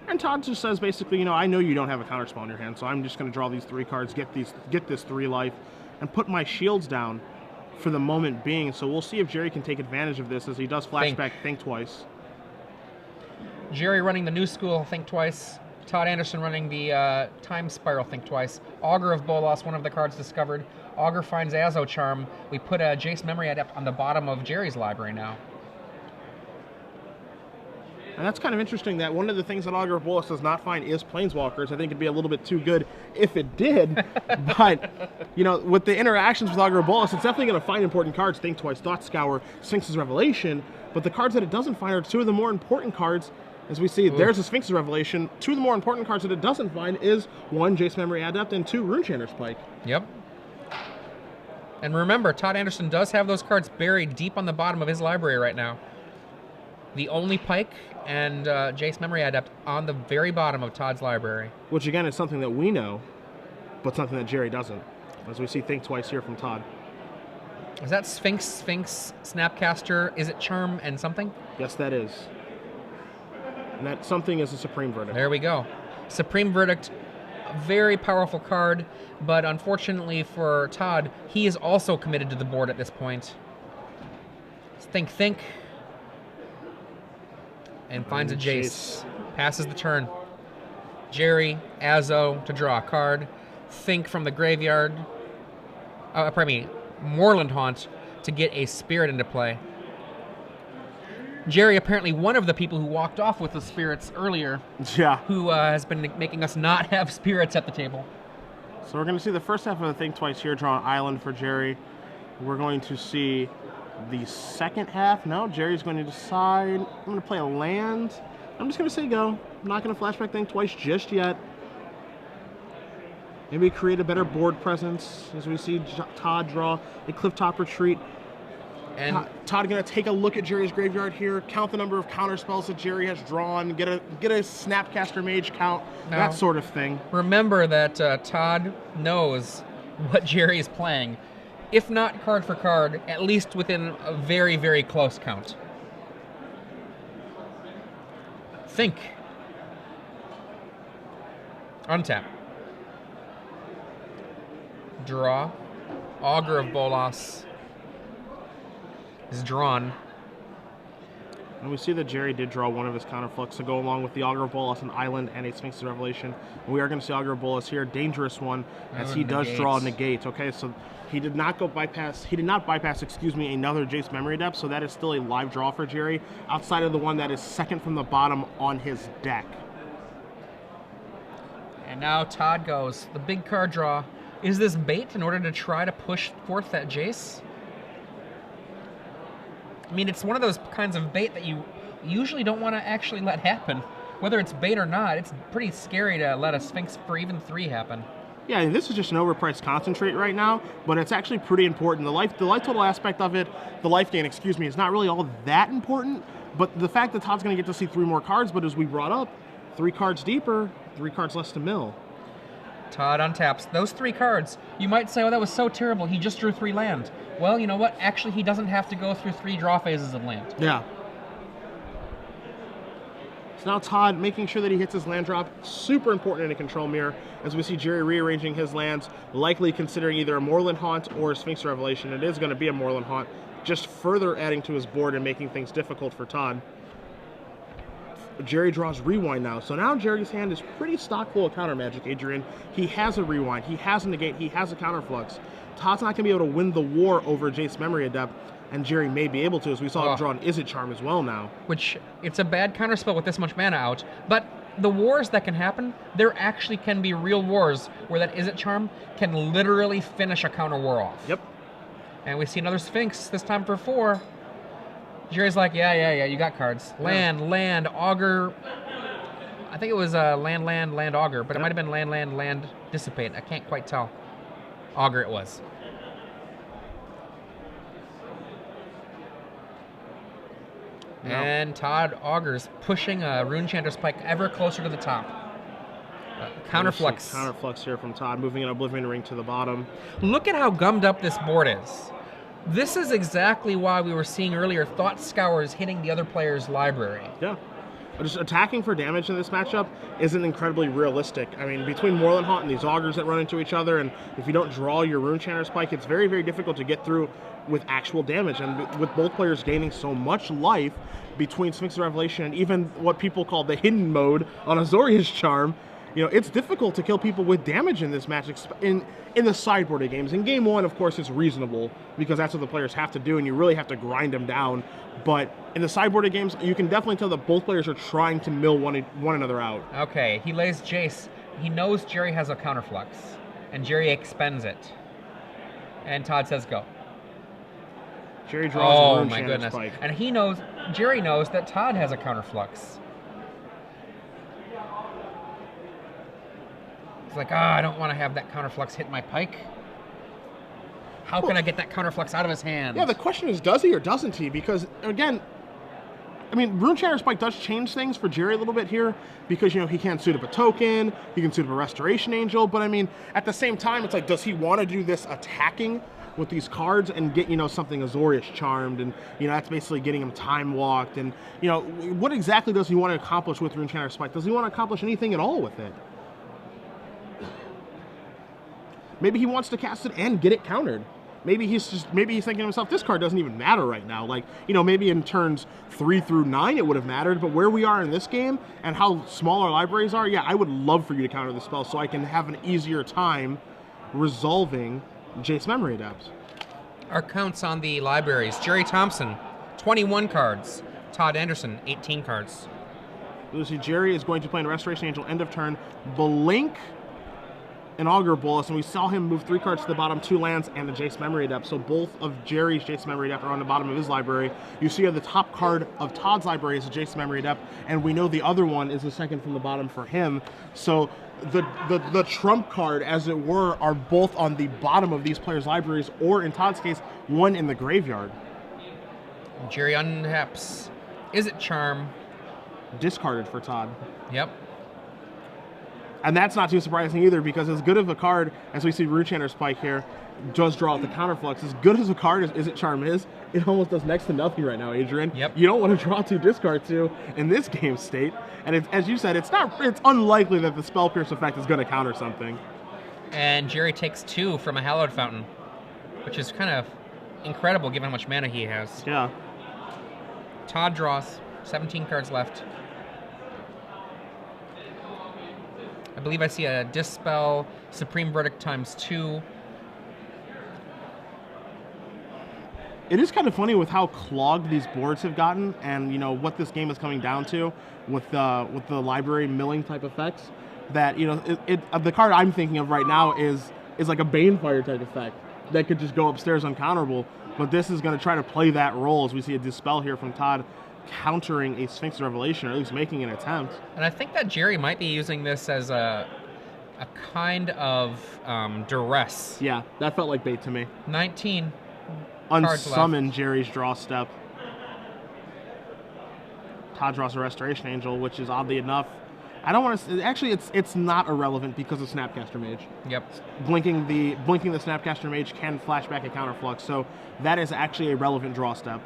And Todd just says basically, you know, I know you don't have a counterspell in your hand, so I'm just going to draw these 3 cards, get this 3 life, and put my shields down for the moment being. So we'll see if Gerry can take advantage of this as he does flashback Think Twice. Gerry running the new school Think Twice. Todd Anderson running the Time Spiral Think Twice. Augur of Bolas, one of the cards discovered. Augur finds Azo Charm. We put a Jace Memory Adept on the bottom of Gerry's library now. And that's kind of interesting that one of the things that Augur of Bolas does not find is Planeswalkers. I think it'd be a little bit too good if it did. But, you know, with the interactions with Augur of Bolas, it's definitely going to find important cards. Think Twice, Thought Scour, Sphinx's Revelation. But the cards that it doesn't find are 2 of the more important cards. As we see, there's a Sphinx's Revelation. 2 of the more important cards that it doesn't find is 1, Jace Memory Adept, and 2, Runechanter's Pike. Yep. And remember, Todd Anderson does have those cards buried deep on the bottom of his library right now. The only Pike and Jace Memory Adept on the very bottom of Todd's library. Which, again, is something that we know, but something that Gerry doesn't. As we see Think Twice here from Todd. Is that Sphinx, Snapcaster, is it Charm, and something? Yes, that is. And that something is a Supreme Verdict. There we go. Supreme Verdict, a very powerful card, but unfortunately for Todd, he is also committed to the board at this point. Think. And finds a Jace. Passes the turn. Gerry, Azo to draw a card. Think from the graveyard. Moorland Haunt to get a Spirit into play. Gerry, apparently one of the people who walked off with the Spirits earlier. Yeah. Who has been making us not have Spirits at the table. So we're going to see the first half of the Think Twice here, draw an island for Gerry. We're going to see the second half. No, Gerry's going to decide, I'm going to play a land. I'm just going to say go. I'm not going to flashback Think Twice just yet. Maybe create a better board presence as we see Todd draw a Clifftop Retreat. And Todd going to take a look at Gerry's graveyard here, count the number of counter spells that Gerry has drawn, get a Snapcaster Mage count, that sort of thing. Remember that Todd knows what Gerry is playing. If not card for card, at least within a very, very close count. Think. Untap. Draw. Augur of Bolas is drawn. And we see that Gerry did draw one of his counterflux to go along with the Augur of Bolas, an island, and a Sphinx's Revelation. And we are going to see Augur of Bolas here, dangerous one, as he does draw a negate. Okay, so he did not bypass, another Jace Memory Adept, so that is still a live draw for Gerry, outside of the one that is second from the bottom on his deck. And now Todd goes, the big card draw. Is this bait in order to try to push forth that Jace? I mean, it's one of those kinds of bait that you usually don't want to actually let happen. Whether it's bait or not, it's pretty scary to let a Sphinx for even 3 happen. Yeah, this is just an overpriced concentrate right now, but it's actually pretty important. The life total aspect of it, the life gain, is not really all that important, but the fact that Todd's going to get to see 3 more cards, but as we brought up, 3 cards deeper, 3 cards less to mill. Todd untaps those 3 cards. You might say, oh, that was so terrible, he just drew 3 land. Well, you know what? Actually, he doesn't have to go through 3 draw phases of land. Yeah. So now Todd making sure that he hits his land drop, super important in a control mirror, as we see Gerry rearranging his lands, likely considering either a Moorland Haunt or a Sphinx Revelation. It is going to be a Moorland Haunt, just further adding to his board and making things difficult for Todd. Gerry draws Rewind now. So now Gerry's hand is pretty stock full of counter magic, Adrian. He has a Rewind, he has a negate, he has a counterflux. Todd's not going to be able to win the war over Jace Memory Adept, and Gerry may be able to, as we saw him draw an Izzet Charm as well now. Which, it's a bad counterspell with this much mana out, but the wars that can happen, there actually can be real wars where that Izzet Charm can literally finish a counter war off. Yep. And we see another Sphinx, this time for 4. Gerry's like, yeah, you got cards. Land, Augur. I think it was land, Augur, but it might have been land, Dissipate. I can't quite tell. Augur it was. And Todd augers, pushing a Rune Chanter's Pike ever closer to the top. Counterflux. Counterflux here from Todd, moving an Oblivion Ring to the bottom. Look at how gummed up this board is. This is exactly why we were seeing earlier Thought Scours hitting the other player's library. Yeah. Just attacking for damage in this matchup isn't incredibly realistic. I mean, between Moorland Haunt and these augers that run into each other, and if you don't draw your Rune Chanter's Pike, it's very, very difficult to get through with actual damage. And with both players gaining so much life between Sphinx of Revelation and even what people call the hidden mode on Azorius Charm, you know, it's difficult to kill people with damage in this match in the sideboarded games. In game one, of course, it's reasonable because that's what the players have to do, and you really have to grind them down. But in the sideboarded games, you can definitely tell that both players are trying to mill one another out. Okay, he lays Jace. He knows Gerry has a counterflux, and Gerry expends it. And Todd says go. Gerry draws a Rune my Chanter's goodness. Pike. And he knows, Gerry knows that Todd has a counterflux. He's like, I don't want to have that counterflux hit my Pike. How can I get that counterflux out of his hand? Yeah, the question is, does he or doesn't he? Because, again, I mean, Rune Chanter's Pike does change things for Gerry a little bit here because, you know, he can suit up a token, he can suit up a Restoration Angel, but, I mean, at the same time, it's like, does he want to do this attacking with these cards and get, you know, something Azorius Charmed, and, you know, that's basically getting him time walked, and, you know, what exactly does he want to accomplish with Rune Chanter's Pike? Does he want to accomplish anything at all with it? Maybe he wants to cast it and get it countered. Maybe he's thinking to himself, this card doesn't even matter right now. Like, you know, maybe in turns 3 through 9 it would have mattered, but where we are in this game and how small our libraries are, yeah, I would love for you to counter the spell so I can have an easier time resolving Jace Memory Adept. Our counts on the libraries. Gerry Thompson, 21 cards. Todd Anderson, 18 cards. Lucy, Gerry is going to play in Restoration Angel end of turn, blink an Augur Bolus, and we saw him move 3 cards to the bottom, 2 lands, and the Jace Memory Adept. So both of Gerry's Jace Memory Adept are on the bottom of his library. You see the top card of Todd's library is a Jace Memory Adept, and we know the other one is the second from the bottom for him. So the trump card, as it were, are both on the bottom of these players' libraries, or in Todd's case, one in the graveyard. Gerry untaps. Is it Charm? Discarded for Todd. Yep. And that's not too surprising either, because as good of a card as we see Rune Chanter's Pike here does draw out the counterflux, as good as a card as Is It Charm is, it almost does next to nothing right now, Adrian. Yep. You don't want to draw 2, discard 2 in this game state. And as you said, it's unlikely that the Spell Pierce effect is going to counter something. And Gerry takes 2 from a Hallowed Fountain, which is kind of incredible given how much mana he has. Yeah. Todd draws, 17 cards left. I believe I see a Dispel, Supreme Verdict ×2. It is kind of funny with how clogged these boards have gotten, and you know what this game is coming down to with the library milling type effects. That, you know, the card I'm thinking of right now is like a Banefire type effect that could just go upstairs uncounterable. But this is going to try to play that role, as we see a Dispel here from Todd, countering a Sphinx Revelation, or at least making an attempt. And I think that Gerry might be using this as a kind of duress. Yeah, that felt like bait to me. 19 Unsummon Gerry's draw step. Todd draws a Restoration Angel, which is oddly enough, I don't want to. Actually, it's not irrelevant because of Snapcaster Mage. Yep. Blinking the Snapcaster Mage can flash back a counterflux, so that is actually a relevant draw step,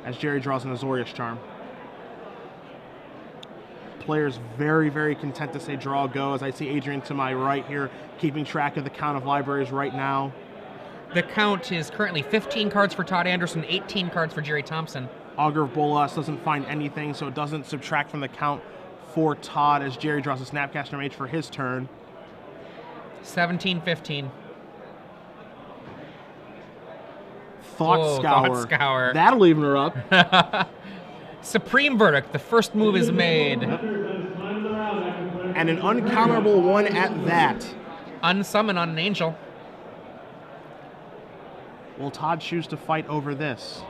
as Gerry draws an Azorius Charm. Players very, very content to say draw go, as I see Adrian to my right here keeping track of the count of libraries right now. The count is currently 15 cards for Todd Anderson, 18 cards for Gerry Thompson. Augur of Bolas doesn't find anything, so it doesn't subtract from the count for Todd, as Gerry draws a Snapcaster Mage for his turn. 17-15. Thought Thought Scour. That'll even her up. Supreme Verdict. The first move is made. And an uncounterable one at that. Unsummon on an Angel. Will Todd choose to fight over this?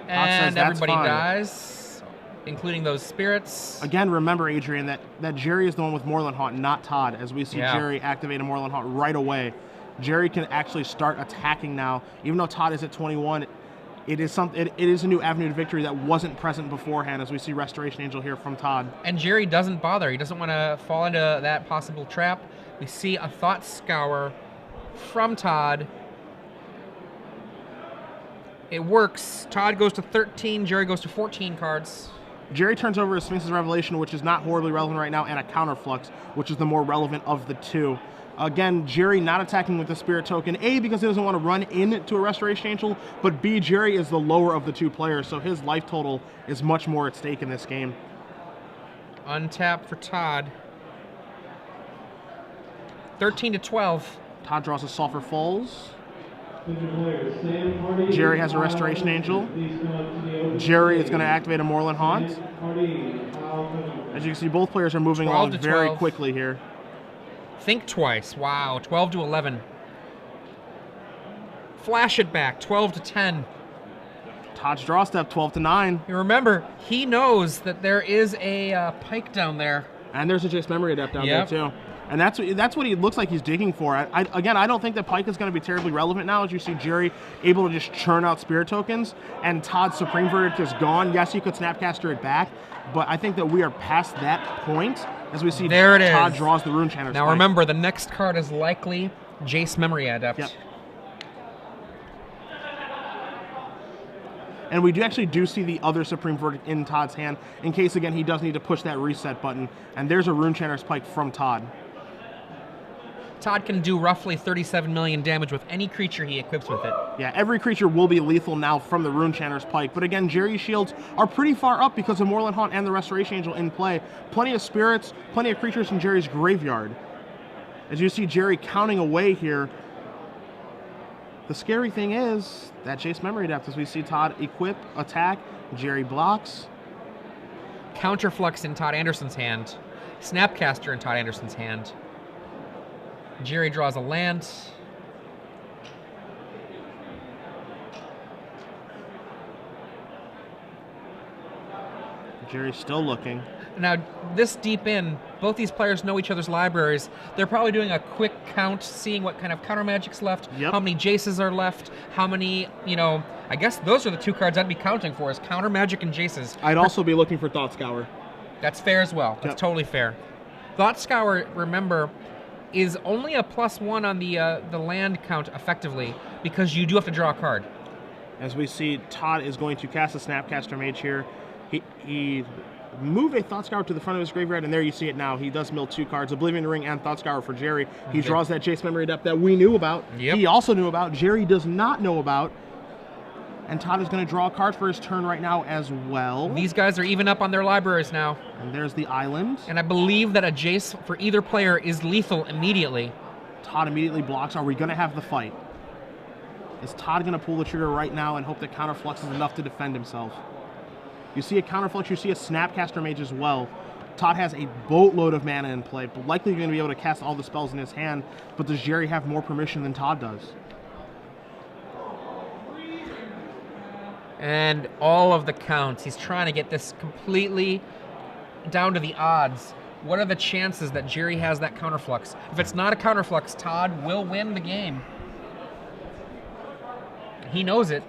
And everybody dies, including those spirits. Again, remember, Adrian, that Gerry is the one with Moorland Haunt, not Todd, as we see Gerry activate a Moorland Haunt right away. Gerry can actually start attacking now. Even though Todd is at 21, it is a new avenue to victory that wasn't present beforehand, as we see Restoration Angel here from Todd. And Gerry doesn't bother. He doesn't want to fall into that possible trap. We see a Thought Scour from Todd. It works. Todd goes to 13, Gerry goes to 14 cards. Gerry turns over a Sphinx's Revelation, which is not horribly relevant right now, and a Counterflux, which is the more relevant of the two. Again, Gerry not attacking with the Spirit Token, A, because he doesn't want to run into a Restoration Angel, but B, Gerry is the lower of the two players, so his life total is much more at stake in this game. Untap for Todd. 13 to 12. Todd draws a Sulphur Falls. Gerry has a Restoration Angel. Gerry is going to activate a Moorland Haunt. As you can see, both players are moving along very quickly here. Think twice. Wow, 12 to 11. Flash it back, 12 to 10. Todd's draw step, 12 to 9. You remember, he knows that there is a pike down there. And there's a Jace Memory Adept down there too. And that's what he looks like he's digging for. Again, I don't think that pike is going to be terribly relevant now, as you see Gerry able to just churn out Spirit Tokens, and Todd's Supreme Verdict is gone. Yes, he could Snapcaster it back, but I think that we are past that point, as we see Todd draws the Rune Chanter's Now remember, the next card is likely Jace Memory Adept. Yep. And we do see the other Supreme Verdict in Todd's hand, in case, again, he does need to push that reset button. And there's a Rune Chanter's Pike from Todd. Todd can do roughly 37 million damage with any creature he equips with it. Yeah, every creature will be lethal now from the Rune Chanter's Pike. But again, Gerry's shields are pretty far up because of Moorland Haunt and the Restoration Angel in play. Plenty of spirits, plenty of creatures in Gerry's graveyard. As you see Gerry counting away here. The scary thing is that Jace Memory Adept, as we see Todd equip, attack, Gerry blocks. Counterflux in Todd Anderson's hand. Snapcaster in Todd Anderson's hand. Gerry draws a land. Gerry's still looking. Now, this deep in, both these players know each other's libraries. They're probably doing a quick count, seeing what kind of counter magic's left, how many Jaces are left, how many, I guess those are the two cards I'd be counting for, is counter magic and Jaces. I'd also be looking for Thought Scour. That's fair as well. That's totally fair. Thought Scour, remember, is only a +1 on the land count effectively, because you do have to draw a card. As we see, Todd is going to cast a Snapcaster Mage here. He moved a Thought Scour to the front of his graveyard, and there you see it now. He does mill 2 cards, Oblivion Ring and Thought Scour for Gerry. He draws that Jace Memory Adept that we knew about. He also knew about. Gerry does not know about. And Todd is going to draw a card for his turn right now as well. These guys are even up on their libraries now. And there's the island. And I believe that a Jace for either player is lethal immediately. Todd immediately blocks. Are we going to have the fight? Is Todd going to pull the trigger right now and hope that Counterflux is enough to defend himself? You see a Counterflux, you see a Snapcaster Mage as well. Todd has a boatload of mana in play, but likely going to be able to cast all the spells in his hand. But does Gerry have more permission than Todd does? And all of the counts. He's trying to get this completely down to the odds. What are the chances that Gerry has that Counterflux? If it's not a Counterflux, Todd will win the game. He knows it.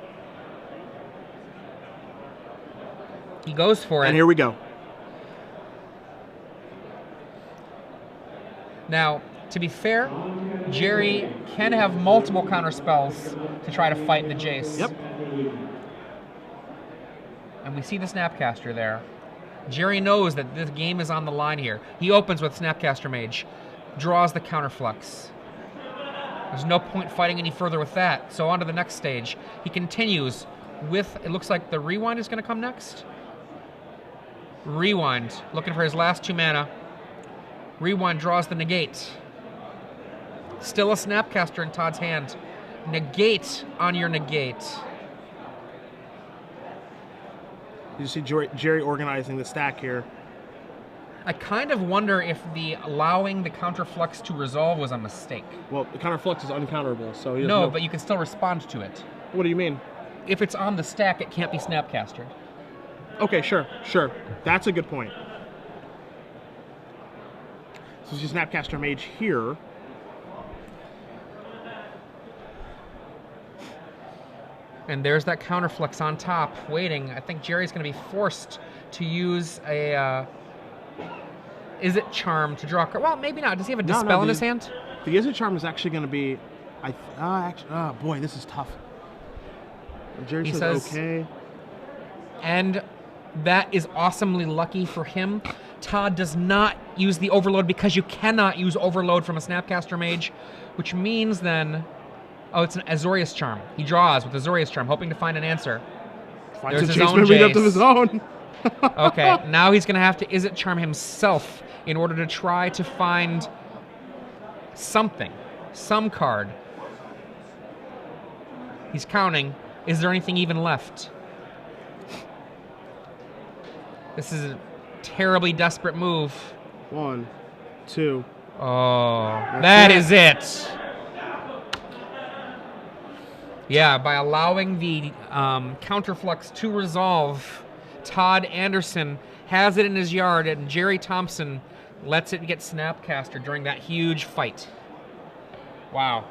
He goes for it. And here we go. Now, to be fair, Gerry can have multiple counter spells to try to fight the Jace. Yep. And we see the Snapcaster there. Gerry knows that this game is on the line here. He opens with Snapcaster Mage, draws the Counterflux. There's no point fighting any further with that. So on to the next stage. He continues with, it looks like the Rewind is going to come next. Rewind, looking for his last 2 mana. Rewind draws the Negate. Still a Snapcaster in Todd's hand. Negate on your Negate. You see Gerry organizing the stack here. I kind of wonder if allowing the Counterflux to resolve was a mistake. Well, the Counterflux is uncounterable, so he No, but you can still respond to it. What do you mean? If it's on the stack, it can't be Snapcastered. Okay, sure. That's a good point. So you Snapcaster Mage here. And there's that counterflux on top, waiting. I think Gerry's going to be forced to use a... Is it Charm to draw a card? Well, maybe not. Does he have a Dispel in his hand? The Is It Charm is actually going to be... boy, this is tough. Gerry says okay. And that is awesomely lucky for him. Todd does not use the Overload because you cannot use Overload from a Snapcaster Mage, which means then... Oh, it's an Azorius Charm. He draws with Azorius Charm, hoping to find an answer. Finds a Chase memory up to his own. Okay, now he's going to have to Is It Charm himself in order to try to find something, some card. He's counting. Is there anything even left? This is a terribly desperate move. 1, 2. Oh, that is it. Yeah, by allowing the counterflux to resolve, Todd Anderson has it in his yard, and Gerry Thompson lets it get Snapcaster during that huge fight. Wow.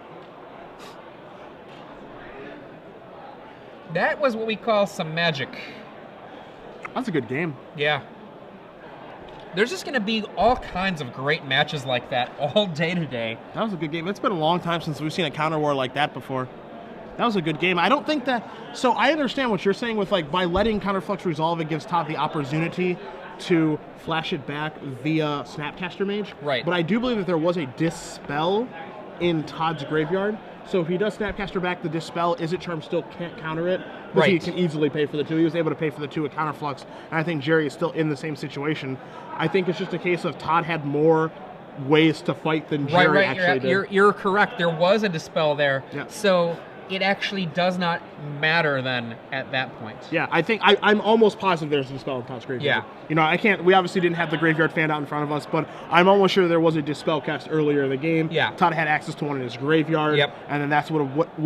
That was what we call some magic. That's a good game. Yeah. There's just going to be all kinds of great matches like that all day today. That was a good game. It's been a long time since we've seen a counter war like that before. That was a good game. I don't think that... So I understand what you're saying with, like, by letting counterflux resolve, it gives Todd the opportunity to flash it back via Snapcaster Mage. Right. But I do believe that there was a Dispel in Todd's graveyard. So if he does Snapcaster back the Dispel, Is It Charm still can't counter it. But he can easily pay for the 2. He was able to pay for the 2 with counterflux. And I think Gerry is still in the same situation. I think it's just a case of Todd had more ways to fight than Gerry actually did. You're correct. There was a Dispel there. Yeah. So it actually does not matter then at that point. Yeah, I think I'm almost positive there's a Dispel in Todd's graveyard. Yeah. You know, I can't. We obviously didn't have the graveyard fan out in front of us, but I'm almost sure there was a Dispel cast earlier in the game. Yeah. Todd had access to one in his graveyard. Yep. And then that's what